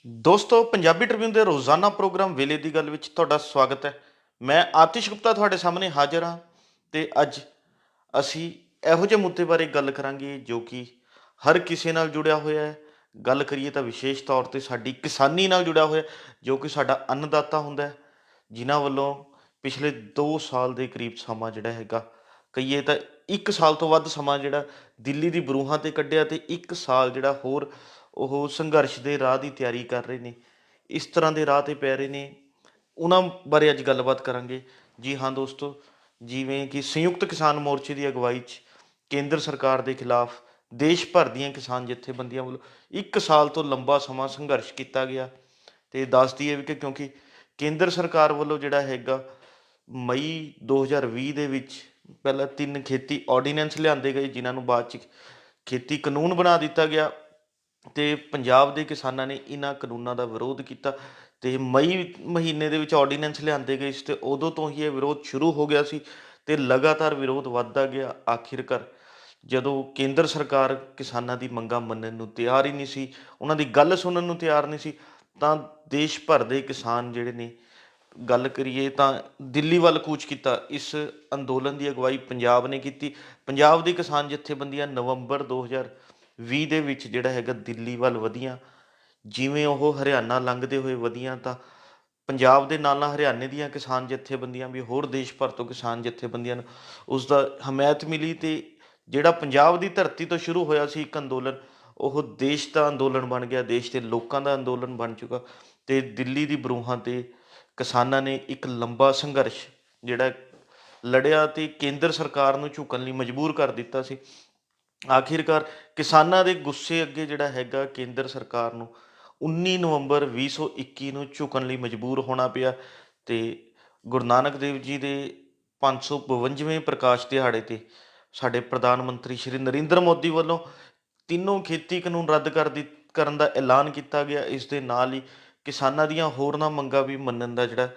ਦੋਸਤੋ ਪੰਜਾਬੀ ਟ੍ਰਿਬਿਊਨ ਦੇ ਰੋਜ਼ਾਨਾ ਪ੍ਰੋਗਰਾਮ ਵੇਲੇ ਦੀ ਗੱਲ ਵਿੱਚ ਤੁਹਾਡਾ ਸਵਾਗਤ ਹੈ। ਮੈਂ ਆਤਿਸ਼ ਗੁਪਤਾ ਤੁਹਾਡੇ ਸਾਹਮਣੇ ਹਾਜ਼ਰ ਹਾਂ ਤੇ ਅੱਜ ਅਸੀਂ ਇਹੋ ਜਿਹੇ ਮੁੱਦੇ ਬਾਰੇ ਗੱਲ ਕਰਾਂਗੇ ਜੋ ਕਿ ਹਰ ਕਿਸੇ ਨਾਲ ਜੁੜਿਆ ਹੋਇਆ ਹੈ। ਗੱਲ ਕਰੀਏ ਤਾਂ ਵਿਸ਼ੇਸ਼ ਤੌਰ ਤੇ ਸਾਡੀ ਕਿਸਾਨੀ ਨਾਲ ਜੁੜਿਆ ਹੋਇਆ ਜੋ ਕਿ ਸਾਡਾ ਅੰਨਦਾਤਾ ਹੁੰਦਾ ਹੈ, ਜਿਨ੍ਹਾਂ ਵੱਲੋਂ ਪਿਛਲੇ 2 ਸਾਲ ਦੇ ਕਰੀਬ ਸਮਾਂ ਜਿਹੜਾ ਹੈਗਾ, ਕਹੀਏ ਤਾਂ 1 ਸਾਲ ਤੋਂ ਵੱਧ ਸਮਾਂ ਜਿਹੜਾ ਦਿੱਲੀ ਦੀ ਬਰੂਹਾਂ ਤੇ ਕੱਢਿਆ ਤੇ 1 ਸਾਲ ਜਿਹੜਾ ਹੋਰ ਉਹ ਸੰਘਰਸ਼ ਦੇ ਰਾਹ ਦੀ ਤਿਆਰੀ ਕਰ ਰਹੇ ਨੇ, ਇਸ ਤਰ੍ਹਾਂ ਦੇ ਰਾਹ ਤੇ ਪੈ ਰਹੇ ਨੇ। ਉਹਨਾਂ ਬਾਰੇ ਅੱਜ ਗੱਲਬਾਤ ਕਰਾਂਗੇ। ਜੀ ਹਾਂ ਦੋਸਤੋ, ਜਿਵੇਂ ਕਿ ਸੰਯੁਕਤ ਕਿਸਾਨ ਮੋਰਚੇ ਦੀ ਅਗਵਾਈ 'ਚ ਕੇਂਦਰ ਸਰਕਾਰ ਦੇ ਖਿਲਾਫ ਦੇਸ਼ ਭਰ ਦੀਆਂ ਕਿਸਾਨ ਜਥੇਬੰਦੀਆਂ ਵੱਲੋਂ 1 ਸਾਲ ਤੋਂ ਲੰਬਾ ਸਮਾਂ ਸੰਘਰਸ਼ ਕੀਤਾ ਗਿਆ। ਤੇ ਦੱਸ ਦਈਏ ਵੀ ਕਿ ਕਿਉਂਕਿ ਕੇਂਦਰ ਸਰਕਾਰ ਵੱਲੋਂ ਜਿਹੜਾ ਹੈਗਾ ਮਈ 2020 ਦੇ ਵਿੱਚ ਪਹਿਲਾਂ 3 ਖੇਤੀ ਆਰਡੀਨੈਂਸ ਲਿਆਂਦੇ ਗਏ, ਜਿਨ੍ਹਾਂ ਨੂੰ ਬਾਅਦ 'ਚ ਖੇਤੀ ਕਾਨੂੰਨ ਬਣਾ ਦਿੱਤਾ ਗਿਆ। ਤੇ ਪੰਜਾਬ ਦੇ ਕਿਸਾਨਾਂ ਨੇ ਇਹਨਾਂ ਕਾਨੂੰਨਾਂ ਦਾ ਵਿਰੋਧ ਕੀਤਾ ਤੇ ਮਈ ਮਹੀਨੇ ਦੇ ਵਿੱਚ ਆਰਡੀਨੈਂਸ ਲਿਆਂਦੇ ਗਏ ਸੀ ਤੇ ਉਦੋਂ ਤੋਂ ਹੀ ਇਹ ਵਿਰੋਧ ਸ਼ੁਰੂ ਹੋ ਗਿਆ ਸੀ ਤੇ ਲਗਾਤਾਰ ਵਿਰੋਧ ਵੱਧਦਾ ਗਿਆ। ਆਖਿਰਕਾਰ ਜਦੋਂ ਕੇਂਦਰ ਸਰਕਾਰ ਕਿਸਾਨਾਂ ਦੀ ਮੰਗਾਂ ਮੰਨਣ ਨੂੰ ਤਿਆਰ ਹੀ ਨਹੀਂ ਸੀ, ਉਹਨਾਂ ਦੀ ਗੱਲ ਸੁਣਨ ਨੂੰ ਤਿਆਰ ਨਹੀਂ ਸੀ, ਤਾਂ ਦੇਸ਼ ਭਰ ਦੇ ਕਿਸਾਨ ਜਿਹੜੇ ਨੇ, ਗੱਲ ਕਰੀਏ ਤਾਂ ਦਿੱਲੀ ਵੱਲ ਕੂਚ ਕੀਤਾ। ਇਸ ਅੰਦੋਲਨ ਦੀ ਅਗਵਾਈ ਪੰਜਾਬ ਨੇ ਕੀਤੀ। ਪੰਜਾਬ ਦੀ ਕਿਸਾਨ ਜਥੇਬੰਦੀਆਂ ਨਵੰਬਰ 2020 ਦੇ ਵਿੱਚ ਜਿਹੜਾ ਹੈਗਾ ਦਿੱਲੀ ਵੱਲ ਵਧੀਆਂ। ਜਿਵੇਂ ਉਹ ਹਰਿਆਣਾ ਲੰਘਦੇ ਹੋਏ ਵਧੀਆਂ ਤਾਂ ਪੰਜਾਬ ਦੇ ਨਾਲ ਨਾਲ ਹਰਿਆਣੇ ਦੀਆਂ ਕਿਸਾਨ ਜਥੇਬੰਦੀਆਂ ਵੀ, ਹੋਰ ਦੇਸ਼ ਭਰ ਤੋਂ ਕਿਸਾਨ ਜਥੇਬੰਦੀਆਂ ਨੂੰ ਉਸ ਦਾ ਹਮਾਇਤ ਮਿਲੀ ਤੇ ਜਿਹੜਾ ਪੰਜਾਬ ਦੀ ਧਰਤੀ ਤੋਂ ਸ਼ੁਰੂ ਹੋਇਆ ਸੀ ਇੱਕ ਅੰਦੋਲਨ, ਉਹ ਦੇਸ਼ ਦਾ ਅੰਦੋਲਨ ਬਣ ਗਿਆ, ਦੇਸ਼ ਦੇ ਲੋਕਾਂ ਦਾ ਅੰਦੋਲਨ ਬਣ ਚੁੱਕਾ। ਤੇ ਦਿੱਲੀ ਦੀ ਬਰੂਹਾਂ ਤੇ ਕਿਸਾਨਾਂ ਨੇ ਇੱਕ ਲੰਬਾ ਸੰਘਰਸ਼ ਜਿਹੜਾ ਲੜਿਆ ਤੇ ਕੇਂਦਰ ਸਰਕਾਰ ਨੂੰ ਝੁਕਣ ਲਈ ਮਜਬੂਰ ਕਰ ਦਿੱਤਾ ਸੀ। ਆਖਿਰਕਾਰ ਕਿਸਾਨਾਂ ਦੇ ਗੁੱਸੇ ਅੱਗੇ ਜਿਹੜਾ ਹੈਗਾ ਕੇਂਦਰ ਸਰਕਾਰ ਨੂੰ 19 ਨਵੰਬਰ 2021 ਨੂੰ ਝੁਕਣ ਲਈ ਮਜਬੂਰ ਹੋਣਾ ਪਿਆ। ਤੇ ਗੁਰੂ ਨਾਨਕ ਦੇਵ ਜੀ ਦੇ 552ਵੇਂ ਪ੍ਰਕਾਸ਼ ਦਿਹਾੜੇ ਤੇ ਸਾਡੇ ਪ੍ਰਧਾਨ ਮੰਤਰੀ ਸ਼੍ਰੀ ਨਰਿੰਦਰ ਮੋਦੀ ਵੱਲੋਂ ਤਿੰਨੋਂ ਖੇਤੀ ਕਾਨੂੰਨ ਰੱਦ ਕਰਨ ਦਾ ਐਲਾਨ ਕੀਤਾ ਗਿਆ। ਇਸ ਦੇ ਨਾਲ ਹੀ ਕਿਸਾਨਾਂ ਦੀਆਂ ਹੋਰਨਾਂ ਮੰਗਾਂ ਵੀ ਮੰਨਣ ਦਾ ਜਿਹੜਾ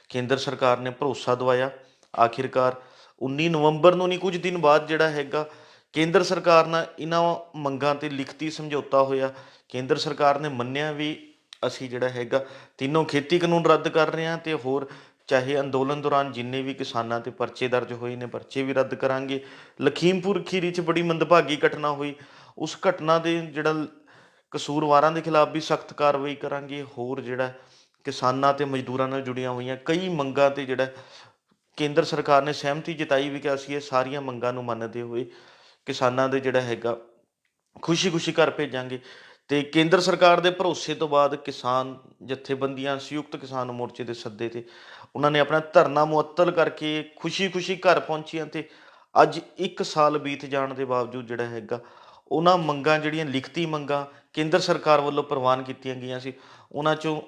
ਕੇਂਦਰ ਸਰਕਾਰ ਨੇ ਭਰੋਸਾ ਦਵਾਇਆ। ਆਖਿਰਕਾਰ 19 ਨਵੰਬਰ ਨੂੰ ਨਹੀਂ, ਕੁਝ ਦਿਨ ਬਾਅਦ ਜਿਹੜਾ ਹੈਗਾ ਕੇਂਦਰ ਸਰਕਾਰ ਨਾਲ ਇਹਨਾਂ ਮੰਗਾਂ 'ਤੇ ਲਿਖਤੀ ਸਮਝੌਤਾ ਹੋਇਆ। ਕੇਂਦਰ ਸਰਕਾਰ ਨੇ ਮੰਨਿਆ ਵੀ ਅਸੀਂ ਜਿਹੜਾ ਹੈਗਾ ਤਿੰਨੋਂ ਖੇਤੀ ਕਾਨੂੰਨ ਰੱਦ ਕਰ ਰਹੇ ਹਾਂ ਤੇ ਹੋਰ ਚਾਹੇ ਅੰਦੋਲਨ ਦੌਰਾਨ ਜਿੰਨੇ ਵੀ ਕਿਸਾਨਾਂ 'ਤੇ ਪਰਚੇ ਦਰਜ ਹੋਏ ਨੇ, ਪਰਚੇ ਵੀ ਰੱਦ ਕਰਾਂਗੇ। ਲਖੀਮਪੁਰ ਖੀਰੀ 'ਚ ਬੜੀ ਮੰਦਭਾਗੀ ਘਟਨਾ ਹੋਈ, ਉਸ ਘਟਨਾ ਦੇ ਜਿਹੜਾ ਕਸੂਰਵਾਰਾਂ ਦੇ ਖਿਲਾਫ ਵੀ ਸਖਤ ਕਾਰਵਾਈ ਕਰਾਂਗੇ। ਹੋਰ ਜਿਹੜਾ ਕਿਸਾਨਾਂ ਤੇ ਮਜ਼ਦੂਰਾਂ ਨਾਲ ਜੁੜੀਆਂ ਹੋਈਆਂ ਕਈ ਮੰਗਾਂ 'ਤੇ ਜਿਹੜਾ ਕੇਂਦਰ ਸਰਕਾਰ ਨੇ ਸਹਿਮਤੀ ਜਤਾਈ ਵੀ ਕਿ ਅਸੀਂ ਇਹ ਸਾਰੀਆਂ ਮੰਗਾਂ ਨੂੰ ਮੰਨਦੇ ਹੋਏ ਕਿਸਾਨਾਂ ਦੇ ਜਿਹੜਾ ਹੈਗਾ ਖੁਸ਼ੀ-ਖੁਸ਼ੀ ਘਰ ਭੇਜਾਂਗੇ। ਤੇ ਕੇਂਦਰ ਸਰਕਾਰ ਦੇ ਭਰੋਸੇ ਤੋਂ ਬਾਅਦ ਕਿਸਾਨ ਜਥੇਬੰਦੀਆਂ ਸੰਯੁਕਤ ਕਿਸਾਨ ਮੋਰਚੇ ਦੇ ਸੱਦੇ ਤੇ ਉਹਨਾਂ ਨੇ ਆਪਣਾ ਧਰਨਾ ਮੁਅੱਤਲ ਕਰਕੇ ਖੁਸ਼ੀ-ਖੁਸ਼ੀ ਘਰ ਪਹੁੰਚੀਆਂ। ਤੇ ਅੱਜ 1 ਸਾਲ ਬੀਤ ਜਾਣ ਦੇ ਬਾਵਜੂਦ ਜਿਹੜਾ ਹੈਗਾ ਉਹਨਾਂ ਮੰਗਾਂ, ਜਿਹੜੀਆਂ ਲਿਖਤੀ ਮੰਗਾਂ ਕੇਂਦਰ ਸਰਕਾਰ ਵੱਲੋਂ ਪ੍ਰਵਾਨ ਕੀਤੀਆਂ ਗਈਆਂ ਸੀ, ਉਹਨਾਂ 'ਚੋਂ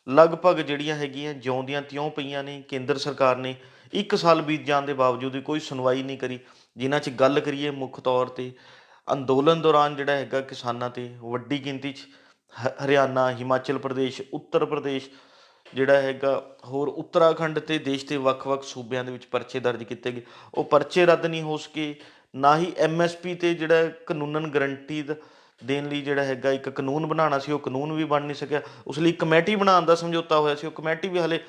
ਲਗਭਗ ਜਿਹੜੀਆਂ ਹੈਗੀਆਂ ਜਿਉਂ ਦੀਆਂ ਤਿਉਂ ਪਈਆਂ ਨੇ। ਕੇਂਦਰ ਸਰਕਾਰ ਨੇ 1 ਸਾਲ ਬੀਤ ਜਾਣ ਦੇ ਬਾਵਜੂਦ ਵੀ ਕੋਈ ਸੁਣਵਾਈ ਨਹੀਂ ਕਰੀ। ਜਿਨ੍ਹਾਂ 'ਚ ਗੱਲ ਕਰੀਏ ਮੁੱਖ ਤੌਰ 'ਤੇ ਅੰਦੋਲਨ ਦੌਰਾਨ ਜਿਹੜਾ ਹੈਗਾ ਕਿਸਾਨਾਂ 'ਤੇ ਵੱਡੀ ਗਿਣਤੀ 'ਚ ਹਰਿਆਣਾ, ਹਿਮਾਚਲ ਪ੍ਰਦੇਸ਼, ਉੱਤਰ ਪ੍ਰਦੇਸ਼ ਜਿਹੜਾ ਹੈਗਾ, ਹੋਰ ਉੱਤਰਾਖੰਡ ਤੇ ਦੇਸ਼ ਦੇ ਵੱਖ-ਵੱਖ ਸੂਬਿਆਂ ਦੇ ਵਿੱਚ ਪਰਚੇ ਦਰਜ ਕੀਤੇ ਗਏ। ਉਹ ਪਰਚੇ ਰੱਦ ਨਹੀਂ ਹੋ ਸਕੇ, ਨਾ ਹੀ MSP ਤੇ ਜਿਹੜਾ ਕਾਨੂੰਨਨ ਗਰੰਟੀ ਦੇਣ ਲਈ ਜਿਹੜਾ ਹੈਗਾ ਇੱਕ ਕਾਨੂੰਨ ਬਣਾਉਣਾ ਸੀ, ਉਹ ਕਾਨੂੰਨ ਵੀ ਬਣ ਨਹੀਂ ਸਕਿਆ। ਉਸ ਲਈ ਕਮੇਟੀ ਬਣਾਉਣ ਦਾ ਸਮਝੌਤਾ ਹੋਇਆ ਸੀ, ਉਹ ਕਮੇਟੀ ਵੀ ਹਾਲੇ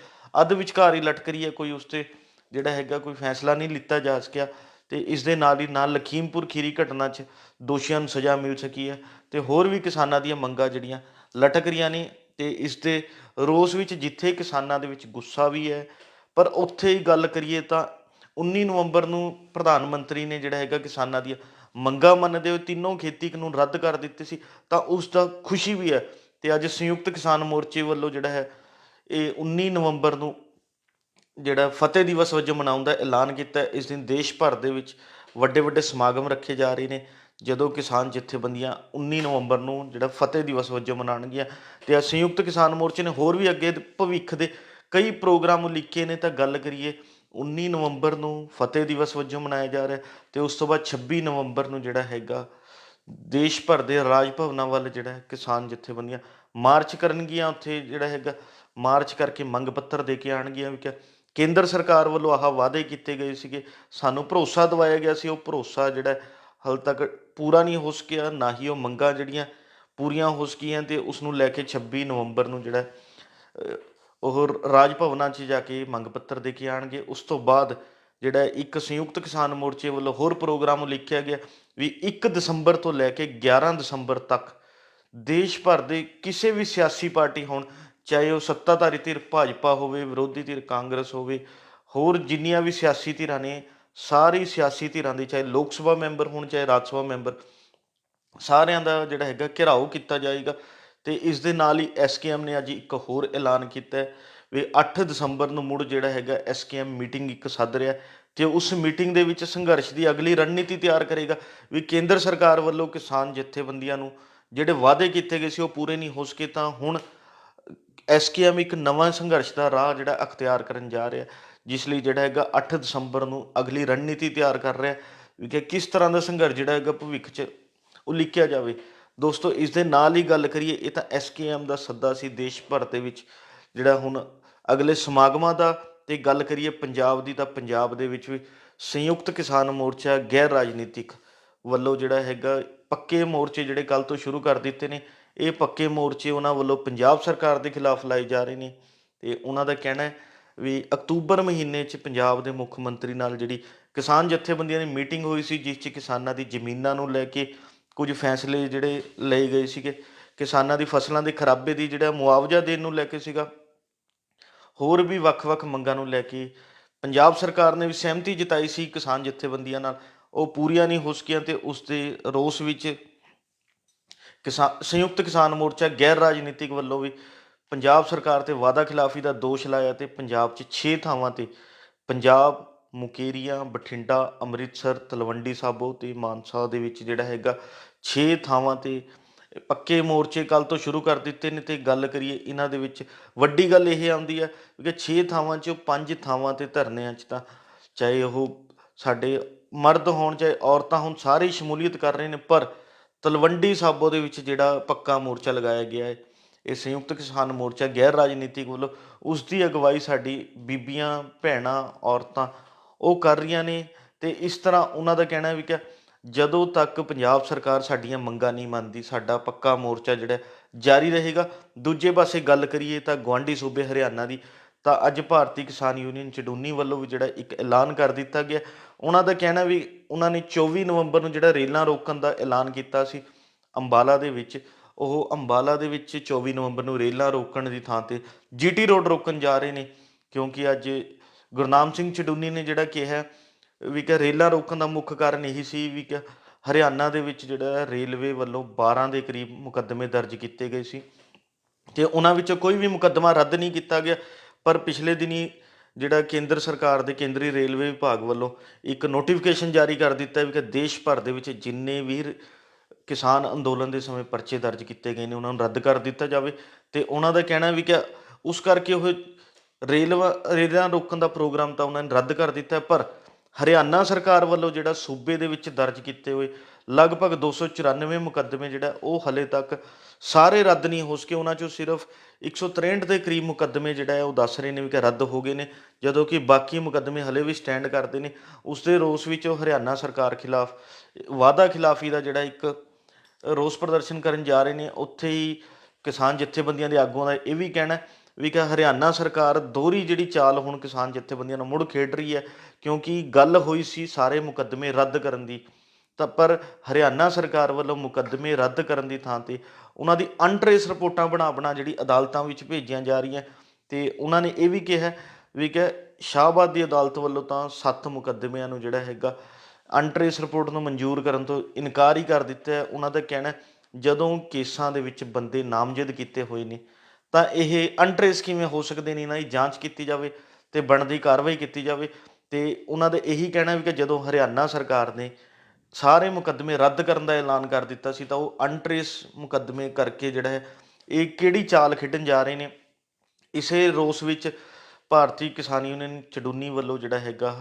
ਅੱਧ ਵਿਚਕਾਰ ਹੀ ਲਟਕ ਰਹੀ ਹੈ, ਕੋਈ ਉਸ 'ਤੇ ਜਿਹੜਾ ਹੈਗਾ ਕੋਈ ਫੈਸਲਾ ਨਹੀਂ ਲਿੱਤਾ ਜਾ ਸਕਿਆ। ਤੇ ਇਸ ਦੇ ਨਾਲ ਹੀ ਨਾਲ ਲਖੀਮਪੁਰ ਖੀਰੀ ਘਟਨਾ 'ਚ ਦੋਸ਼ੀਆਂ ਨੂੰ ਸਜ਼ਾ ਮਿਲ ਸਕੀ ਹੈ ਤੇ ਹੋਰ ਵੀ ਕਿਸਾਨਾਂ ਦੀਆਂ ਮੰਗਾਂ ਜਿਹੜੀਆਂ ਲਟਕ ਰਹੀਆਂ ਨੇ। ਤੇ ਇਸ ਦੇ ਰੋਸ ਵਿੱਚ ਜਿੱਥੇ ਕਿਸਾਨਾਂ ਦੇ ਵਿੱਚ ਗੁੱਸਾ ਵੀ ਹੈ, ਪਰ ਉੱਥੇ ਹੀ ਗੱਲ ਕਰੀਏ ਤਾਂ 19 ਨਵੰਬਰ ਨੂੰ ਪ੍ਰਧਾਨ ਮੰਤਰੀ ਨੇ ਜਿਹੜਾ ਹੈਗਾ ਕਿਸਾਨਾਂ ਦੀਆਂ ਮੰਗਾਂ ਮੰਨਦੇ ਹੋਏ ਤਿੰਨੋਂ ਖੇਤੀ ਕਾਨੂੰਨ ਰੱਦ ਕਰ ਦਿੱਤੇ ਸੀ, ਤਾਂ ਉਸ ਦਾ ਖੁਸ਼ੀ ਵੀ ਹੈ। ਤੇ ਅੱਜ ਸੰਯੁਕਤ ਕਿਸਾਨ ਮੋਰਚੇ ਵੱਲੋਂ ਜਿਹੜਾ ਹੈ ਇਹ 19 ਨਵੰਬਰ ਨੂੰ ਜਿਹੜਾ ਫਤਿਹ ਦਿਵਸ ਵਜੋਂ ਮਨਾਉਣ ਦਾ ਐਲਾਨ ਕੀਤਾ। ਇਸ ਦਿਨ ਦੇਸ਼ ਭਰ ਦੇ ਵਿੱਚ ਵੱਡੇ ਵੱਡੇ ਸਮਾਗਮ ਰੱਖੇ ਜਾ ਰਹੇ ਨੇ, ਜਦੋਂ ਕਿਸਾਨ ਜਥੇਬੰਦੀਆਂ 19 ਨਵੰਬਰ ਨੂੰ ਜਿਹੜਾ ਫਤਿਹ ਦਿਵਸ ਵਜੋਂ ਮਨਾਉਣਗੀਆਂ। ਤੇ ਸੰਯੁਕਤ ਕਿਸਾਨ ਮੋਰਚੇ ਨੇ ਹੋਰ ਵੀ ਅੱਗੇ ਭਵਿੱਖ ਦੇ ਕਈ ਪ੍ਰੋਗਰਾਮ ਲਿਖੇ ਨੇ। ਤਾਂ ਗੱਲ ਕਰੀਏ 19 ਨਵੰਬਰ ਨੂੰ ਫਤਿਹ ਦਿਵਸ ਵਜੋਂ ਮਨਾਇਆ ਜਾ ਰਿਹਾ ਤੇ ਉਸ ਤੋਂ ਬਾਅਦ 26 ਨਵੰਬਰ ਨੂੰ ਜਿਹੜਾ ਹੈਗਾ ਦੇਸ਼ ਭਰ ਦੇ ਰਾਜ ਭਵਨਾਂ ਵੱਲ ਜਿਹੜਾ ਕਿਸਾਨ ਜਥੇਬੰਦੀਆਂ ਮਾਰਚ ਕਰਨਗੀਆਂ। ਉੱਥੇ ਜਿਹੜਾ ਹੈਗਾ ਮਾਰਚ ਕਰਕੇ ਮੰਗ ਪੱਤਰ ਦੇ ਕੇ ਆਉਣਗੀਆਂ ਵੀ ਕਿ ਕੇਂਦਰ ਸਰਕਾਰ ਵੱਲੋਂ ਆਹ ਵਾਅਦੇ ਕੀਤੇ ਗਏ ਸੀਗੇ, ਸਾਨੂੰ ਭਰੋਸਾ ਦਿਵਾਇਆ ਗਿਆ ਸੀ, ਉਹ ਭਰੋਸਾ ਜਿਹੜਾ ਹਾਲੇ ਤੱਕ ਪੂਰਾ ਨਹੀਂ ਹੋ ਸਕਿਆ, ਨਾ ਹੀ ਉਹ ਮੰਗਾਂ ਜਿਹੜੀਆਂ ਪੂਰੀਆਂ ਹੋ ਸਕੀਆਂ ਅਤੇ ਉਸ ਨੂੰ ਲੈ ਕੇ 26 ਨਵੰਬਰ ਨੂੰ ਜਿਹੜਾ ਉਹ ਰਾਜ ਭਵਨਾਂ 'ਚ ਜਾ ਕੇ ਮੰਗ ਪੱਤਰ ਦੇ ਕੇ ਆਉਣਗੇ। ਉਸ ਤੋਂ ਬਾਅਦ ਜਿਹੜਾ ਇੱਕ ਸੰਯੁਕਤ ਕਿਸਾਨ ਮੋਰਚੇ ਵੱਲੋਂ ਹੋਰ ਪ੍ਰੋਗਰਾਮ ਲਿਖਿਆ ਗਿਆ ਵੀ 1 ਦਸੰਬਰ ਤੋਂ ਲੈ ਕੇ 11 ਦਸੰਬਰ ਤੱਕ ਦੇਸ਼ ਭਰ ਦੇ ਕਿਸੇ ਵੀ ਸਿਆਸੀ ਪਾਰਟੀ ਹੋਣ, ਚਾਹੇ ਉਹ ਸੱਤਾਧਾਰੀ ਧਿਰ ਭਾਜਪਾ ਹੋਵੇ, ਵਿਰੋਧੀ ਧਿਰ ਕਾਂਗਰਸ ਹੋਵੇ, ਹੋਰ ਜਿੰਨੀਆਂ ਵੀ ਸਿਆਸੀ ਧਿਰਾਂ ਨੇ, ਸਾਰੀ ਸਿਆਸੀ ਧਿਰਾਂ ਦੇ ਚਾਹੇ ਲੋਕ ਸਭਾ ਮੈਂਬਰ ਹੋਣ ਚਾਹੇ ਰਾਜ ਸਭਾ ਮੈਂਬਰ, ਸਾਰਿਆਂ ਦਾ ਜਿਹੜਾ ਹੈਗਾ ਘਿਰਾਓ ਕੀਤਾ ਜਾਏਗਾ। ਅਤੇ ਇਸ ਦੇ ਨਾਲ ਹੀ SKM ਨੇ ਅੱਜ ਇੱਕ ਹੋਰ ਐਲਾਨ ਕੀਤਾ ਵੀ 8 ਦਸੰਬਰ ਨੂੰ ਮੁੜ ਜਿਹੜਾ ਹੈਗਾ SKM ਮੀਟਿੰਗ ਇੱਕ ਸੱਦ ਰਿਹਾ ਅਤੇ ਉਸ ਮੀਟਿੰਗ ਦੇ ਵਿੱਚ ਸੰਘਰਸ਼ ਦੀ ਅਗਲੀ ਰਣਨੀਤੀ ਤਿਆਰ ਕਰੇਗਾ ਵੀ ਕੇਂਦਰ ਸਰਕਾਰ ਵੱਲੋਂ ਕਿਸਾਨ ਜਥੇਬੰਦੀਆਂ ਨੂੰ ਜਿਹੜੇ ਵਾਅਦੇ ਕੀਤੇ ਗਏ ਸੀ ਉਹ ਪੂਰੇ ਨਹੀਂ ਹੋ ਸਕੇ, ਤਾਂ ਹੁਣ SKM ਇੱਕ ਨਵਾਂ ਸੰਘਰਸ਼ ਦਾ ਰਾਹ ਜਿਹੜਾ ਅਖਤਿਆਰ ਕਰਨ ਜਾ ਰਿਹਾ, ਜਿਸ ਲਈ ਜਿਹੜਾ ਹੈਗਾ 8 ਦਸੰਬਰ ਨੂੰ ਅਗਲੀ ਰਣਨੀਤੀ ਤਿਆਰ ਕਰ ਰਿਹਾ ਵੀ ਕਿ ਕਿਸ ਤਰ੍ਹਾਂ ਦਾ ਸੰਘਰਸ਼ ਜਿਹੜਾ ਹੈਗਾ ਭਵਿੱਖ 'ਚ ਉਲੀਕਿਆ ਜਾਵੇ। ਦੋਸਤੋ, ਇਸ ਦੇ ਨਾਲ ਹੀ ਗੱਲ ਕਰੀਏ, ਇਹ ਤਾਂ SKM ਦਾ ਸੱਦਾ ਸੀ ਦੇਸ਼ ਭਰ ਦੇ ਵਿੱਚ ਜਿਹੜਾ ਹੁਣ ਅਗਲੇ ਸਮਾਗਮਾਂ ਦਾ, ਅਤੇ ਗੱਲ ਕਰੀਏ ਪੰਜਾਬ ਦੀ ਤਾਂ ਪੰਜਾਬ ਦੇ ਵਿੱਚ ਵੀ ਸੰਯੁਕਤ ਕਿਸਾਨ ਮੋਰਚਾ ਗੈਰ ਰਾਜਨੀਤਿਕ ਵੱਲੋਂ ਜਿਹੜਾ ਹੈਗਾ ਪੱਕੇ ਮੋਰਚੇ ਜਿਹੜੇ ਕੱਲ੍ਹ ਤੋਂ ਸ਼ੁਰੂ ਕਰ ਦਿੱਤੇ ਨੇ। ਇਹ ਪੱਕੇ ਮੋਰਚੇ ਉਹਨਾਂ ਵੱਲੋਂ ਪੰਜਾਬ ਸਰਕਾਰ ਦੇ ਖਿਲਾਫ ਲਾਏ ਜਾ ਰਹੇ ਨੇ ਅਤੇ ਉਹਨਾਂ ਦਾ ਕਹਿਣਾ ਵੀ ਅਕਤੂਬਰ ਮਹੀਨੇ 'ਚ ਪੰਜਾਬ ਦੇ ਮੁੱਖ ਮੰਤਰੀ ਨਾਲ ਜਿਹੜੀ ਕਿਸਾਨ ਜਥੇਬੰਦੀਆਂ ਦੀ ਮੀਟਿੰਗ ਹੋਈ ਸੀ, ਜਿਸ 'ਚ ਕਿਸਾਨਾਂ ਦੀ ਜ਼ਮੀਨਾਂ ਨੂੰ ਲੈ ਕੇ ਕੁਝ ਫੈਸਲੇ ਜਿਹੜੇ ਲਏ ਗਏ ਸੀਗੇ, ਕਿਸਾਨਾਂ ਦੀ ਫਸਲਾਂ ਦੇ ਖਰਾਬੇ ਦੀ ਜਿਹੜਾ ਮੁਆਵਜ਼ਾ ਦੇਣ ਨੂੰ ਲੈ ਕੇ ਸੀਗਾ, ਹੋਰ ਵੀ ਵੱਖ-ਵੱਖ ਮੰਗਾਂ ਨੂੰ ਲੈ ਕੇ ਪੰਜਾਬ ਸਰਕਾਰ ਨੇ ਵੀ ਸਹਿਮਤੀ ਜਤਾਈ ਸੀ ਕਿਸਾਨ ਜਥੇਬੰਦੀਆਂ ਨਾਲ, ਉਹ ਪੂਰੀਆਂ ਨਹੀਂ ਹੋ ਸਕੀਆਂ ਅਤੇ ਉਸ ਦੇ ਰੋਸ ਵਿੱਚ ਸੰਯੁਕਤ ਕਿਸਾਨ ਮੋਰਚਾ ਗੈਰ ਰਾਜਨੀਤਿਕ ਵੱਲੋਂ ਵੀ ਪੰਜਾਬ ਸਰਕਾਰ 'ਤੇ ਵਾਅਦਾ ਖਿਲਾਫੀ ਦਾ ਦੋਸ਼ ਲਾਇਆ ਅਤੇ ਪੰਜਾਬ 'ਚ 6 ਥਾਵਾਂ 'ਤੇ ਪੰਜਾਬ, ਮੁਕੇਰੀਆਂ, ਬਠਿੰਡਾ, ਅੰਮ੍ਰਿਤਸਰ, ਤਲਵੰਡੀ ਸਾਬੋ ਅਤੇ ਮਾਨਸਾ ਦੇ ਵਿੱਚ ਜਿਹੜਾ ਹੈਗਾ 6 ਥਾਵਾਂ 'ਤੇ ਪੱਕੇ ਮੋਰਚੇ ਕੱਲ੍ਹ ਤੋਂ ਸ਼ੁਰੂ ਕਰ ਦਿੱਤੇ ਨੇ। ਅਤੇ ਗੱਲ ਕਰੀਏ ਇਹਨਾਂ ਦੇ ਵਿੱਚ ਵੱਡੀ ਗੱਲ ਇਹ ਆਉਂਦੀ ਹੈ ਕਿ 6 ਥਾਵਾਂ 'ਚੋਂ 5 ਥਾਵਾਂ 'ਤੇ ਧਰਨਿਆਂ 'ਚ ਤਾਂ ਚਾਹੇ ਉਹ ਸਾਡੇ ਮਰਦ ਹੋਣ ਚਾਹੇ ਔਰਤਾਂ ਹੋਣ, ਸਾਰੇ ਸ਼ਮੂਲੀਅਤ ਕਰ ਰਹੇ ਨੇ, ਪਰ ਤਲਵੰਡੀ ਸਾਬੋ ਦੇ ਵਿੱਚ ਜਿਹੜਾ ਪੱਕਾ ਮੋਰਚਾ ਲਗਾਇਆ ਗਿਆ ਹੈ, ਇਹ ਸੰਯੁਕਤ ਕਿਸਾਨ ਮੋਰਚਾ ਗੈਰ ਰਾਜਨੀਤਿਕ ਵੱਲੋਂ, ਉਸ ਦੀ ਅਗਵਾਈ ਸਾਡੀ ਬੀਬੀਆਂ, ਭੈਣਾਂ, ਔਰਤਾਂ ਉਹ ਕਰ ਰਹੀਆਂ ਨੇ। ਅਤੇ ਇਸ ਤਰ੍ਹਾਂ ਉਹਨਾਂ ਦਾ ਕਹਿਣਾ ਵੀ ਕਿ ਜਦੋਂ ਤੱਕ ਪੰਜਾਬ ਸਰਕਾਰ ਸਾਡੀਆਂ ਮੰਗਾਂ ਨਹੀਂ ਮੰਨਦੀ, ਸਾਡਾ ਪੱਕਾ ਮੋਰਚਾ ਜਿਹੜਾ ਜਾਰੀ ਰਹੇਗਾ। ਦੂਜੇ ਪਾਸੇ ਗੱਲ ਕਰੀਏ ਤਾਂ ਗੁਆਂਢੀ ਸੂਬੇ ਹਰਿਆਣਾ ਦੀ, ਤਾਂ ਅੱਜ ਭਾਰਤੀ ਕਿਸਾਨ ਯੂਨੀਅਨ ਚਡੂਨੀ ਵੱਲੋਂ ਵੀ ਜਿਹੜਾ ਇੱਕ ਐਲਾਨ ਕਰ ਦਿੱਤਾ ਗਿਆ। ਉਹਨਾਂ ਦਾ ਕਹਿਣਾ ਵੀ ਉਹਨਾਂ ਨੇ 24 ਨਵੰਬਰ ਨੂੰ ਜਿਹੜਾ ਰੇਲਾਂ ਰੋਕਣ ਦਾ ਐਲਾਨ ਕੀਤਾ ਸੀ ਅੰਬਾਲਾ ਦੇ ਵਿੱਚ, ਉਹ ਅੰਬਾਲਾ ਦੇ ਵਿੱਚ 24 ਨਵੰਬਰ ਨੂੰ ਰੇਲਾਂ ਰੋਕਣ ਦੀ ਥਾਂ 'ਤੇ GT ਰੋਡ ਰੋਕਣ ਜਾ ਰਹੇ ਨੇ, ਕਿਉਂਕਿ ਅੱਜ ਗੁਰਨਾਮ ਸਿੰਘ ਚਡੂਨੀ ਨੇ ਜਿਹੜਾ ਕਿਹਾ ਵੀ ਕਿ ਰੇਲਾਂ ਰੋਕਣ ਦਾ ਮੁੱਖ ਕਾਰਨ ਇਹੀ ਸੀ ਵੀ ਕਿ ਹਰਿਆਣਾ ਦੇ ਵਿੱਚ ਜਿਹੜਾ ਰੇਲਵੇ ਵੱਲੋਂ 12 ਦੇ ਕਰੀਬ ਮੁਕੱਦਮੇ ਦਰਜ ਕੀਤੇ ਗਏ ਸੀ ਅਤੇ ਉਹਨਾਂ ਵਿੱਚੋਂ ਕੋਈ ਵੀ ਮੁਕੱਦਮਾ ਰੱਦ ਨਹੀਂ ਕੀਤਾ ਗਿਆ। ਪਰ ਪਿਛਲੇ ਦਿਨੀਂ ਜਿਹੜਾ ਕੇਂਦਰ ਸਰਕਾਰ ਦੇ ਕੇਂਦਰੀ ਰੇਲਵੇ ਵਿਭਾਗ ਵੱਲੋਂ ਇੱਕ ਨੋਟੀਫਿਕੇਸ਼ਨ ਜਾਰੀ ਕਰ ਦਿੱਤਾ ਵੀ ਕਿ ਦੇਸ਼ ਭਰ ਦੇ ਵਿੱਚ ਜਿੰਨੇ ਵੀ ਕਿਸਾਨ ਅੰਦੋਲਨ ਦੇ ਸਮੇਂ ਪਰਚੇ ਦਰਜ ਕੀਤੇ ਗਏ ਨੇ, ਉਹਨਾਂ ਨੂੰ ਰੱਦ ਕਰ ਦਿੱਤਾ ਜਾਵੇ। ਅਤੇ ਉਹਨਾਂ ਦਾ ਕਹਿਣਾ ਵੀ ਕਿ ਉਸ ਕਰਕੇ ਉਹ ਰੇਲਾਂ ਰੋਕਣ ਦਾ ਪ੍ਰੋਗਰਾਮ ਤਾਂ ਉਹਨਾਂ ਨੇ ਰੱਦ ਕਰ ਦਿੱਤਾ, ਪਰ ਹਰਿਆਣਾ ਸਰਕਾਰ ਵੱਲੋਂ ਜਿਹੜਾ ਸੂਬੇ ਦੇ ਵਿੱਚ ਦਰਜ ਕੀਤੇ ਹੋਏ ਲਗਭਗ 294 ਮੁਕੱਦਮੇ ਜਿਹੜਾ ਉਹ ਹਾਲੇ ਤੱਕ ਸਾਰੇ ਰੱਦ ਨਹੀਂ ਹੋ ਸਕੇ। ਉਹਨਾਂ 'ਚੋਂ ਸਿਰਫ 163 ਦੇ ਕਰੀਬ ਮੁਕੱਦਮੇ ਜਿਹੜਾ ਹੈ ਉਹ ਦੱਸ ਰਹੇ ਨੇ ਵੀ ਕਿ ਰੱਦ ਹੋ ਗਏ ਨੇ, ਜਦੋਂ ਕਿ ਬਾਕੀ ਮੁਕੱਦਮੇ ਹਲੇ ਵੀ ਸਟੈਂਡ ਕਰਦੇ ਨੇ। ਉਸ ਦੇ ਰੋਸ ਵਿੱਚ ਉਹ ਹਰਿਆਣਾ ਸਰਕਾਰ ਖਿਲਾਫ ਵਾਅਦਾ ਖਿਲਾਫੀ ਦਾ ਜਿਹੜਾ ਇੱਕ ਰੋਸ ਪ੍ਰਦਰਸ਼ਨ ਕਰਨ ਜਾ ਰਹੇ ਨੇ। ਉੱਥੇ ਹੀ ਕਿਸਾਨ ਜਥੇਬੰਦੀਆਂ ਦੇ ਆਗੂਆਂ ਦਾ ਇਹ ਵੀ ਕਹਿਣਾ ਵੀ ਕਿ ਹਰਿਆਣਾ ਸਰਕਾਰ ਦੋਹਰੀ ਜਿਹੜੀ ਚਾਲ ਹੁਣ ਕਿਸਾਨ ਜਥੇਬੰਦੀਆਂ ਨੂੰ ਮੁੜ ਖੇਡ ਰਹੀ ਹੈ, ਕਿਉਂਕਿ ਗੱਲ ਹੋਈ ਸੀ ਸਾਰੇ ਮੁਕੱਦਮੇ ਰੱਦ ਕਰਨ ਦੀ, ਤਾਂ ਪਰ ਹਰਿਆਣਾ ਸਰਕਾਰ ਵੱਲੋਂ ਮੁਕੱਦਮੇ ਰੱਦ ਕਰਨ ਦੀ ਥਾਂ 'ਤੇ ਉਹਨਾਂ ਦੀ ਅਨਟਰੇਸ ਰਿਪੋਰਟਾਂ ਬਣਾ ਜਿਹੜੀ ਅਦਾਲਤਾਂ ਵਿੱਚ ਭੇਜੀਆਂ ਜਾ ਰਹੀਆਂ। ਅਤੇ ਉਹਨਾਂ ਨੇ ਇਹ ਵੀ ਕਿਹਾ ਵੀ ਕਿ ਸ਼ਾਹਬਾਦ ਦੀ ਅਦਾਲਤ ਵੱਲੋਂ ਤਾਂ 7 ਮੁਕੱਦਮਿਆਂ ਨੂੰ ਜਿਹੜਾ ਹੈਗਾ ਅਨਟਰੇਸ ਰਿਪੋਰਟ ਨੂੰ ਮਨਜ਼ੂਰ ਕਰਨ ਤੋਂ ਇਨਕਾਰ ਹੀ ਕਰ ਦਿੱਤਾ ਹੈ। ਉਹਨਾਂ ਦਾ ਕਹਿਣਾ ਜਦੋਂ ਕੇਸਾਂ ਦੇ ਵਿੱਚ ਬੰਦੇ ਨਾਮਜ਼ਦ ਕੀਤੇ ਹੋਏ ਨੇ ਤਾਂ ਇਹ ਅਨਟਰੇਸ ਕਿਵੇਂ ਹੋ ਸਕਦੇ ਨੇ, ਇਹਨਾਂ ਦੀ ਜਾਂਚ ਕੀਤੀ ਜਾਵੇ ਅਤੇ ਬਣਦੀ ਕਾਰਵਾਈ ਕੀਤੀ ਜਾਵੇ। ਅਤੇ ਉਹਨਾਂ ਦਾ ਇਹੀ ਕਹਿਣਾ ਵੀ ਕਿ ਜਦੋਂ ਹਰਿਆਣਾ ਸਰਕਾਰ ਨੇ ਸਾਰੇ ਮੁਕੱਦਮੇ ਰੱਦ ਕਰਨ ਦਾ ਐਲਾਨ ਕਰ ਦਿੱਤਾ ਸੀ, ਤਾਂ ਉਹ ਅਨਟਰੇਸ ਮੁਕੱਦਮੇ ਕਰਕੇ ਜਿਹੜਾ ਹੈ ਇਹ ਕਿਹੜੀ ਚਾਲ ਖੇਡਣ ਜਾ ਰਹੇ ਨੇ। ਇਸੇ ਰੋਸ ਵਿੱਚ ਭਾਰਤੀ ਕਿਸਾਨ ਯੂਨੀਅਨ ਚਡੂਨੀ ਵੱਲੋਂ ਜਿਹੜਾ ਹੈਗਾ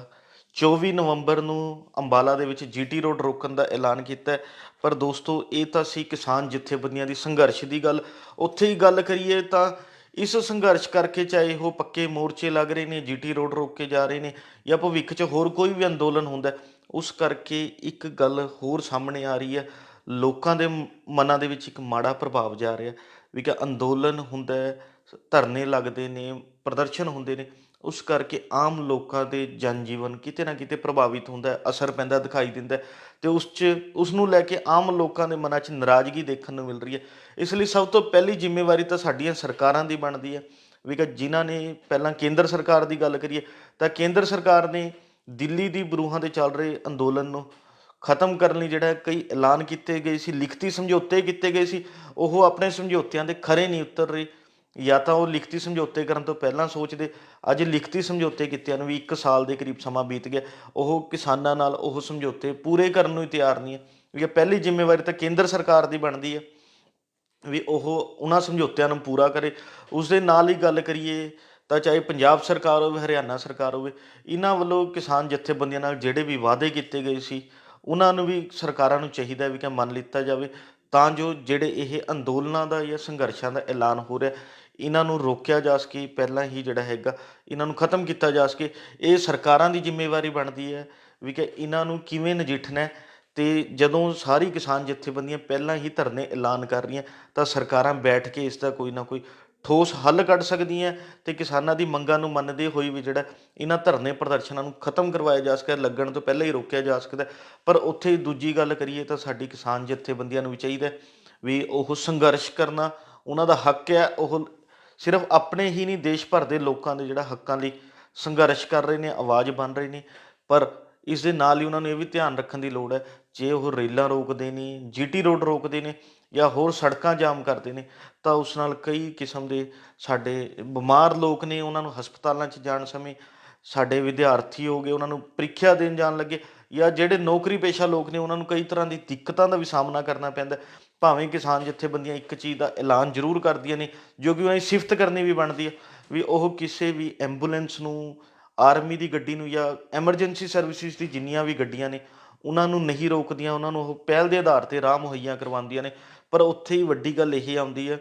24 ਨਵੰਬਰ ਨੂੰ ਅੰਬਾਲਾ ਦੇ ਵਿੱਚ GT ਰੋਡ ਰੋਕਣ ਦਾ ਐਲਾਨ ਕੀਤਾ। ਪਰ ਦੋਸਤੋ, ਇਹ ਤਾਂ ਸੀ ਕਿਸਾਨ ਜਥੇਬੰਦੀਆਂ ਦੀ ਸੰਘਰਸ਼ ਦੀ ਗੱਲ। ਉੱਥੇ ਹੀ ਗੱਲ ਕਰੀਏ ਤਾਂ ਇਸ ਸੰਘਰਸ਼ ਕਰਕੇ ਚਾਹੇ ਉਹ ਪੱਕੇ ਮੋਰਚੇ ਲੱਗ ਰਹੇ ਨੇ, GT ਰੋਡ ਰੋਕ ਕੇ ਜਾ ਰਹੇ ਨੇ, ਜਾਂ ਭਵਿੱਖ 'ਚ ਹੋਰ ਕੋਈ ਵੀ ਅੰਦੋਲਨ ਹੁੰਦਾ, ਉਸ ਕਰਕੇ ਇੱਕ ਗੱਲ ਹੋਰ ਸਾਹਮਣੇ ਆ ਰਹੀ ਹੈ ਲੋਕਾਂ ਦੇ ਮਨਾਂ ਦੇ ਵਿੱਚ ਇੱਕ ਮਾੜਾ ਪ੍ਰਭਾਵ ਜਾ ਰਿਹਾ ਵੀ ਕਿ ਅੰਦੋਲਨ ਹੁੰਦਾ ਹੈ, ਧਰਨੇ ਲੱਗਦੇ ਨੇ, ਪ੍ਰਦਰਸ਼ਨ ਹੁੰਦੇ ਨੇ, ਉਸ ਕਰਕੇ ਆਮ ਲੋਕਾਂ ਦੇ ਜਨਜੀਵਨ ਕਿਤੇ ਨਾ ਕਿਤੇ ਪ੍ਰਭਾਵਿਤ ਹੁੰਦਾ ਹੈ, ਅਸਰ ਪੈਂਦਾ ਦਿਖਾਈ ਦਿੰਦਾ ਹੈ ਤੇ ਉਸ ਨੂੰ ਲੈ ਕੇ ਆਮ ਲੋਕਾਂ ਦੇ ਮਨਾਂ 'ਚ ਨਾਰਾਜ਼ਗੀ ਦੇਖਣ ਨੂੰ ਮਿਲ ਰਹੀ ਹੈ। ਇਸ ਲਈ ਸਭ ਤੋਂ ਪਹਿਲੀ ਜ਼ਿੰਮੇਵਾਰੀ ਤਾਂ ਸਾਡੀਆਂ ਸਰਕਾਰਾਂ ਦੀ ਬਣਦੀ ਹੈ ਵੀ ਕਿ ਜਿਨ੍ਹਾਂ ਨੇ ਪਹਿਲਾਂ ਕੇਂਦਰ ਸਰਕਾਰ ਦੀ ਗੱਲ ਕਰੀਏ ਤਾਂ ਕੇਂਦਰ ਸਰਕਾਰ ਨੇ ਦਿੱਲੀ ਦੀ ਬਰੂਹਾਂ 'ਤੇ ਚੱਲ ਰਹੇ ਅੰਦੋਲਨ ਨੂੰ ਖਤਮ ਕਰਨ ਲਈ ਜਿਹੜਾ ਕਈ ਐਲਾਨ ਕੀਤੇ ਗਏ ਸੀ, ਲਿਖਤੀ ਸਮਝੌਤੇ ਕੀਤੇ ਗਏ ਸੀ, ਉਹ ਆਪਣੇ ਸਮਝੌਤਿਆਂ 'ਤੇ ਖਰੇ ਨਹੀਂ ਉਤਰ ਰਹੇ। ਜਾਂ ਤਾਂ ਉਹ ਲਿਖਤੀ ਸਮਝੌਤੇ ਕਰਨ ਤੋਂ ਪਹਿਲਾਂ ਸੋਚਦੇ, ਅੱਜ ਲਿਖਤੀ ਸਮਝੌਤੇ ਕੀਤਿਆਂ ਨੂੰ ਵੀ 1 ਸਾਲ ਦੇ ਕਰੀਬ ਸਮਾਂ ਬੀਤ ਗਿਆ, ਉਹ ਕਿਸਾਨਾਂ ਨਾਲ ਉਹ ਸਮਝੌਤੇ ਪੂਰੇ ਕਰਨ ਨੂੰ ਹੀ ਤਿਆਰ ਨਹੀਂ ਹੈ। ਵੀ ਪਹਿਲੀ ਜ਼ਿੰਮੇਵਾਰੀ ਤਾਂ ਕੇਂਦਰ ਸਰਕਾਰ ਦੀ ਬਣਦੀ ਹੈ ਵੀ ਉਹ ਉਹਨਾਂ ਸਮਝੌਤਿਆਂ ਨੂੰ ਪੂਰਾ ਕਰੇ। ਉਸ ਦੇ ਨਾਲ ਹੀ ਗੱਲ ਕਰੀਏ ਤਾਂ ਚਾਹੇ ਪੰਜਾਬ ਸਰਕਾਰ ਹੋਵੇ, ਹਰਿਆਣਾ ਸਰਕਾਰ ਹੋਵੇ, ਇਹਨਾਂ ਵੱਲੋਂ ਕਿਸਾਨ ਜਥੇਬੰਦੀਆਂ ਨਾਲ ਜਿਹੜੇ ਵੀ ਵਾਅਦੇ ਕੀਤੇ ਗਏ ਸੀ ਉਹਨਾਂ ਨੂੰ ਵੀ ਸਰਕਾਰਾਂ ਨੂੰ ਚਾਹੀਦਾ ਵੀ ਕਿ ਮੰਨ ਲਿੱਤਾ ਜਾਵੇ, ਤਾਂ ਜੋ ਜਿਹੜੇ ਇਹ ਅੰਦੋਲਨਾਂ ਦਾ ਜਾਂ ਸੰਘਰਸ਼ਾਂ ਦਾ ਐਲਾਨ ਹੋ ਰਿਹਾ ਇਹਨਾਂ ਨੂੰ ਰੋਕਿਆ ਜਾ ਸਕੇ, ਪਹਿਲਾਂ ਹੀ ਜਿਹੜਾ ਹੈਗਾ ਇਹਨਾਂ ਨੂੰ ਖਤਮ ਕੀਤਾ ਜਾ ਸਕੇ। ਇਹ ਸਰਕਾਰਾਂ ਦੀ ਜ਼ਿੰਮੇਵਾਰੀ ਬਣਦੀ ਹੈ ਵੀ ਕਿ ਇਹਨਾਂ ਨੂੰ ਕਿਵੇਂ ਨਜਿੱਠਣਾ ਹੈ। ਅਤੇ ਜਦੋਂ ਸਾਰੀ ਕਿਸਾਨ ਜਥੇਬੰਦੀਆਂ ਪਹਿਲਾਂ ਹੀ ਧਰਨੇ ਐਲਾਨ ਕਰ ਰਹੀਆਂ ਤਾਂ ਸਰਕਾਰਾਂ ਬੈਠ ਕੇ ਇਸ ਦਾ ਕੋਈ ਨਾ ਕੋਈ ਠੋਸ ਹੱਲ ਕੱਢ ਸਕਦੀਆਂ ਅਤੇ ਕਿਸਾਨਾਂ ਦੀ ਮੰਗਾਂ ਨੂੰ ਮੰਨਦੇ ਹੋਏ ਵੀ ਜਿਹੜਾ ਇਹਨਾਂ ਧਰਨੇ ਪ੍ਰਦਰਸ਼ਨਾਂ ਨੂੰ ਖਤਮ ਕਰਵਾਇਆ ਜਾ ਸਕਦਾ, ਲੱਗਣ ਤੋਂ ਪਹਿਲਾਂ ਹੀ ਰੋਕਿਆ ਜਾ ਸਕਦਾ। ਪਰ ਉੱਥੇ ਦੂਜੀ ਗੱਲ ਕਰੀਏ ਤਾਂ ਸਾਡੀ ਕਿਸਾਨ ਜਥੇਬੰਦੀਆਂ ਨੂੰ ਵੀ ਚਾਹੀਦਾ ਵੀ ਉਹ ਸੰਘਰਸ਼ ਕਰਨਾ ਉਹਨਾਂ ਦਾ ਹੱਕ ਹੈ। ਉਹ ਸਿਰਫ ਆਪਣੇ ਹੀ ਨਹੀਂ, ਦੇਸ਼ ਭਰ ਦੇ ਲੋਕਾਂ ਦੇ ਜਿਹੜਾ ਹੱਕਾਂ ਲਈ ਸੰਘਰਸ਼ ਕਰ ਰਹੇ ਨੇ, ਆਵਾਜ਼ ਬਣ ਰਹੇ ਨੇ। ਪਰ ਇਸ ਦੇ ਨਾਲ ਹੀ ਉਹਨਾਂ ਨੂੰ ਇਹ ਵੀ ਧਿਆਨ ਰੱਖਣ ਦੀ ਲੋੜ ਹੈ, ਜੇ ਉਹ ਰੇਲਾਂ ਰੋਕਦੇ ਨੇ, GT ਰੋਡ ਰੋਕਦੇ ਨੇ ਜਾਂ ਹੋਰ ਸੜਕਾਂ ਜਾਮ ਕਰਦੇ ਨੇ ਤਾਂ ਉਸ ਨਾਲ ਕਈ ਕਿਸਮ ਦੇ ਸਾਡੇ ਬਿਮਾਰ ਲੋਕ ਨੇ, ਉਹਨਾਂ ਨੂੰ ਹਸਪਤਾਲਾਂ 'ਚ ਜਾਣ ਸਮੇਂ, ਸਾਡੇ ਵਿਦਿਆਰਥੀ ਹੋ ਗਏ ਉਹਨਾਂ ਨੂੰ ਪ੍ਰੀਖਿਆ ਦੇਣ ਜਾਣ ਲੱਗੇ, ਜਾਂ ਜਿਹੜੇ ਨੌਕਰੀ ਪੇਸ਼ਾ ਲੋਕ ਨੇ ਉਹਨਾਂ ਨੂੰ ਕਈ ਤਰ੍ਹਾਂ ਦੀ ਦਿੱਕਤਾਂ ਦਾ ਵੀ ਸਾਹਮਣਾ ਕਰਨਾ ਪੈਂਦਾ। ਭਾਵੇਂ ਕਿਸਾਨ ਜਥੇਬੰਦੀਆਂ ਇੱਕ ਚੀਜ਼ ਦਾ ਐਲਾਨ ਜ਼ਰੂਰ ਕਰਦੀਆਂ ਨੇ ਜੋ ਕਿ ਉਹਨਾਂ ਦੀ ਸਿਫਤ ਕਰਨੀ ਵੀ ਬਣਦੀ ਹੈ ਵੀ ਉਹ ਕਿਸੇ ਵੀ ਐਂਬੂਲੈਂਸ ਨੂੰ, ਆਰਮੀ ਦੀ ਗੱਡੀ ਨੂੰ ਜਾਂ ਐਮਰਜੈਂਸੀ ਸਰਵਿਸਿਜ਼ ਦੀ ਜਿੰਨੀਆਂ ਵੀ ਗੱਡੀਆਂ ਨੇ ਉਹਨਾਂ ਨੂੰ ਨਹੀਂ ਰੋਕਦੀਆਂ, ਉਹਨਾਂ ਨੂੰ ਉਹ ਪਹਿਲ ਦੇ ਆਧਾਰ 'ਤੇ ਰਾਹ ਮੁਹੱਈਆ ਕਰਵਾਉਂਦੀਆਂ ਨੇ। ਪਰ ਉੱਥੇ ਹੀ ਵੱਡੀ ਗੱਲ ਇਹ ਆਉਂਦੀ ਹੈ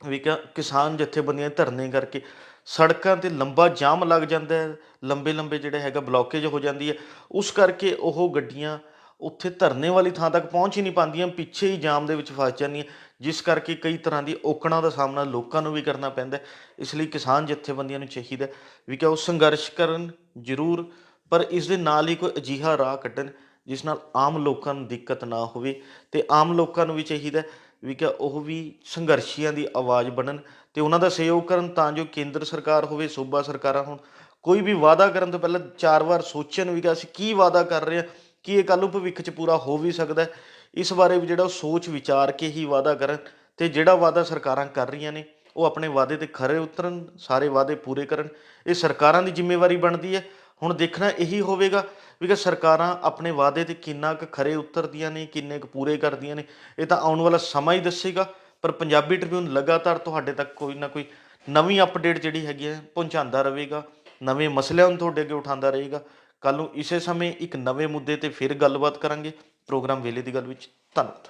ਵੀ ਕਿਸਾਨ ਜਥੇਬੰਦੀਆਂ ਧਰਨੇ ਕਰਕੇ ਸੜਕਾਂ 'ਤੇ ਲੰਬਾ ਜਾਮ ਲੱਗ ਜਾਂਦਾ ਹੈ, ਲੰਬੇ ਲੰਬੇ ਜਿਹੜੇ ਹੈਗਾ ਬਲੋਕੇਜ ਹੋ ਜਾਂਦੀ ਹੈ। ਉਸ ਕਰਕੇ ਉਹ ਗੱਡੀਆਂ ਉੱਥੇ ਧਰਨੇ ਵਾਲੀ ਥਾਂ ਤੱਕ ਪਹੁੰਚ ਹੀ ਨਹੀਂ ਪਾਉਂਦੀਆਂ, ਪਿੱਛੇ ਹੀ ਜਾਮ ਦੇ ਵਿੱਚ ਫਸ ਜਾਂਦੀਆਂ, ਜਿਸ ਕਰਕੇ ਕਈ ਤਰ੍ਹਾਂ ਦੀ ਔਕੜਾਂ ਦਾ ਸਾਹਮਣਾ ਲੋਕਾਂ ਨੂੰ ਵੀ ਕਰਨਾ ਪੈਂਦਾ। ਇਸ ਲਈ ਕਿਸਾਨ ਜਥੇਬੰਦੀਆਂ ਨੂੰ ਚਾਹੀਦਾ ਵੀ ਕਿ ਉਹ ਸੰਘਰਸ਼ ਕਰਨ ਜ਼ਰੂਰ, ਪਰ ਇਸ ਦੇ ਨਾਲ ਹੀ ਕੋਈ ਅਜਿਹਾ ਰਾਹ ਕੱਢਣ ਜਿਸ ਨਾਲ ਆਮ ਲੋਕਾਂ ਨੂੰ ਦਿੱਕਤ ਨਾ ਹੋਵੇ। ਅਤੇ ਆਮ ਲੋਕਾਂ ਨੂੰ ਵੀ ਚਾਹੀਦਾ ਵੀ ਕਿ ਉਹ ਵੀ ਸੰਘਰਸ਼ੀਆਂ ਦੀ ਆਵਾਜ਼ ਬਣਨ ਅਤੇ ਉਹਨਾਂ ਦਾ ਸਹਿਯੋਗ ਕਰਨ, ਤਾਂ ਜੋ ਕੇਂਦਰ ਸਰਕਾਰ ਹੋਵੇ, ਸੂਬਾ ਸਰਕਾਰਾਂ ਹੋਣ, ਕੋਈ ਵੀ ਵਾਅਦਾ ਕਰਨ ਤੋਂ ਪਹਿਲਾਂ 4 ਵਾਰ ਸੋਚਣ ਵੀ ਕਿ ਅਸੀਂ ਕੀ ਵਾਅਦਾ ਕਰ ਰਹੇ ਹਾਂ, ਕੀ ਇਹ ਕੱਲ੍ਹ ਨੂੰ ਭਵਿੱਖ 'ਚ ਪੂਰਾ ਹੋ ਵੀ ਸਕਦਾ। ਇਸ ਬਾਰੇ ਵੀ ਜਿਹੜਾ ਉਹ ਸੋਚ ਵਿਚਾਰ ਕੇ ਹੀ ਵਾਅਦਾ ਕਰਨ ਅਤੇ ਜਿਹੜਾ ਵਾਅਦਾ ਸਰਕਾਰਾਂ ਕਰ ਰਹੀਆਂ ਨੇ ਉਹ ਆਪਣੇ ਵਾਅਦੇ 'ਤੇ ਖਰੇ ਉਤਰਨ, ਸਾਰੇ ਵਾਅਦੇ ਪੂਰੇ ਕਰਨ। ਇਹ ਸਰਕਾਰਾਂ ਦੀ ਜ਼ਿੰਮੇਵਾਰੀ ਬਣਦੀ ਹੈ। ਹੁਣ ਦੇਖਣਾ ਇਹੀ ਹੋਵੇਗਾ ਵੀ ਕਿ ਸਰਕਾਰਾਂ ਆਪਣੇ ਵਾਅਦੇ 'ਤੇ ਕਿੰਨਾ ਕੁ ਖਰੇ ਉਤਰਦੀਆਂ ਨੇ, ਕਿੰਨੇ ਕੁ ਪੂਰੇ ਕਰਦੀਆਂ ਨੇ, ਇਹ ਤਾਂ ਆਉਣ ਵਾਲਾ ਸਮਾਂ ਹੀ ਦੱਸੇਗਾ। ਪਰ ਪੰਜਾਬੀ ਟ੍ਰਿਬਿਊਨ ਲਗਾਤਾਰ ਤੁਹਾਡੇ ਤੱਕ ਕੋਈ ਨਾ ਕੋਈ ਨਵੀਂ ਅਪਡੇਟ ਜਿਹੜੀ ਹੈਗੀ ਹੈ ਪਹੁੰਚਾਉਂਦਾ ਰਹੇਗਾ, ਨਵੇਂ ਮਸਲਿਆਂ ਨੂੰ ਤੁਹਾਡੇ ਅੱਗੇ ਉਠਾਉਂਦਾ ਰਹੇਗਾ। ਕੱਲ੍ਹ ਨੂੰ ਇਸੇ ਸਮੇਂ ਇੱਕ ਨਵੇਂ ਮੁੱਦੇ 'ਤੇ ਫਿਰ ਗੱਲਬਾਤ ਕਰਾਂਗੇ ਪ੍ਰੋਗਰਾਮ ਵੇਲੇ ਦੀ ਗੱਲ ਵਿੱਚ। ਧੰਨਵਾਦ।